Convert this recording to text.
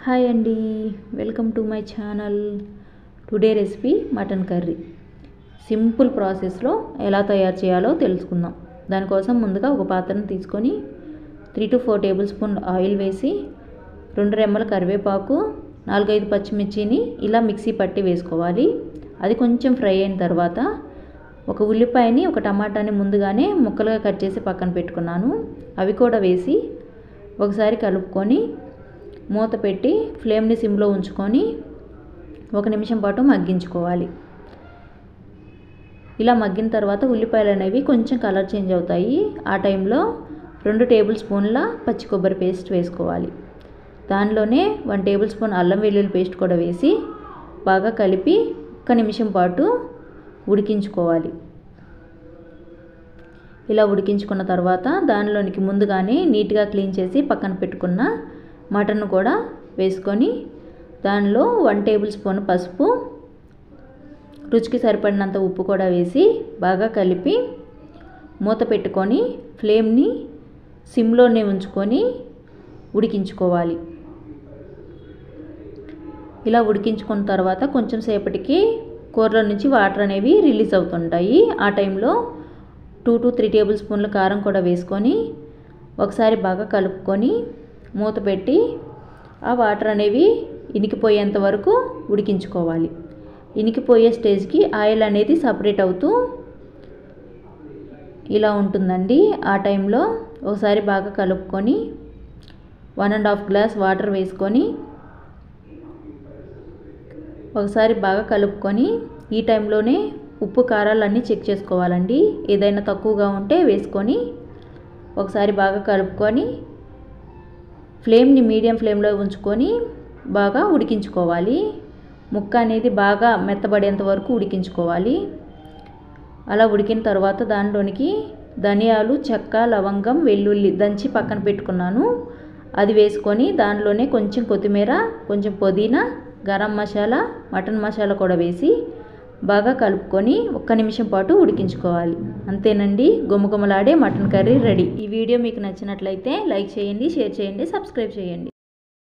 Hi అండి, welcome to my channel. Today recipe mutton curry. Simple ప్రాసెస్లో ఎలా తయారు చేయాలో తెలుసుకుందాం. దానికోసం ముందుగా ఒక పాత్రను తీసుకొని 3 to 4 టేబుల్ స్పూన్ ఆయిల్ వేసి 2 రెమ్మల కరివేపాకు, 4-5 పచ్చిమిర్చిని ఇలా మిక్సీ పట్టి వేసుకోవాలి. అది కొంచెం ఫ్రై అయిన తర్వాత ఒక ఉల్లిపాయని, ఒక టమాటాని ముందుగానే ముక్కలుగా కట్ చేసి పక్కన పెట్టుకున్నాను. అవి కూడా వేసి ఒకసారి కలుపుకొని మూత పెట్టి ఫ్లేమ్ని సిమ్లో ఉంచుకొని 1 నిమిషం పాటు మగ్గించుకోవాలి. ఇలా మగ్గిన తర్వాత ఉల్లిపాయలు అనేవి కొంచెం కలర్ చేంజ్ అవుతాయి. ఆ టైంలో 2 టేబుల్ స్పూన్ల పచ్చి కొబ్బరి పేస్ట్ వేసుకోవాలి. దానిలోనే 1 టేబుల్ స్పూన్ అల్లం వెల్లుల్లి పేస్ట్ కూడా వేసి బాగా కలిపి 1 నిమిషం పాటు ఉడికించుకోవాలి. ఇలా ఉడికించుకున్న తర్వాత దానిలోనికి ముందుగానే నీట్గా క్లీన్ చేసి పక్కన పెట్టుకున్న మటన్ కూడా వేసుకొని దానిలో 1 టేబుల్ స్పూన్ పసుపు, రుచికి సరిపడినంత ఉప్పు కూడా వేసి బాగా కలిపి మూత పెట్టుకొని ఫ్లేమ్ని సిమ్లోనే ఉంచుకొని ఉడికించుకోవాలి. ఇలా ఉడికించుకున్న తర్వాత కొంచెం సేపటికి కూరలో నుంచి వాటర్ అనేవి రిలీజ్ అవుతుంటాయి. ఆ టైంలో 2 to 3 టేబుల్ స్పూన్ల కారం కూడా వేసుకొని ఒకసారి బాగా కలుపుకొని మూత పెట్టి ఆ వాటర్ అనేవి ఇనికిపోయేంత వరకు ఉడికించుకోవాలి. ఇనికిపోయే స్టేజ్కి ఆయిల్ అనేది సపరేట్ అవుతూ ఇలా ఉంటుందండి. ఆ టైంలో ఒకసారి బాగా కలుపుకొని 1.5 గ్లాస్ వాటర్ వేసుకొని ఒకసారి బాగా కలుపుకొని ఈ టైంలోనే ఉప్పు కారాలన్నీ చెక్ చేసుకోవాలండి. ఏదైనా తక్కువగా ఉంటే వేసుకొని ఒకసారి బాగా కలుపుకొని ఫ్లేమ్ని మీడియం ఫ్లేమ్లో ఉంచుకొని బాగా ఉడికించుకోవాలి. ముక్క అనేది బాగా మెత్తబడేంత వరకు ఉడికించుకోవాలి. అలా ఉడికిన తర్వాత దానిలోనికి ధనియాలు, చెక్క, లవంగం, వెల్లుల్లి దంచి పక్కన పెట్టుకున్నాను. అది వేసుకొని దానిలోనే కొంచెం కొత్తిమీర, కొంచెం పుదీనా, గరం మసాలా, మటన్ మసాలా కూడా వేసి బాగా కలుపుకొని 1 నిమిషం పాటు ఉడికించుకోవాలి. అంతేనండి, గుమగుమలాడే మటన్ కర్రీ రెడీ. ఈ వీడియో మీకు నచ్చినట్లయితే లైక్ చేయండి, షేర్ చేయండి, సబ్స్క్రైబ్ చేయండి.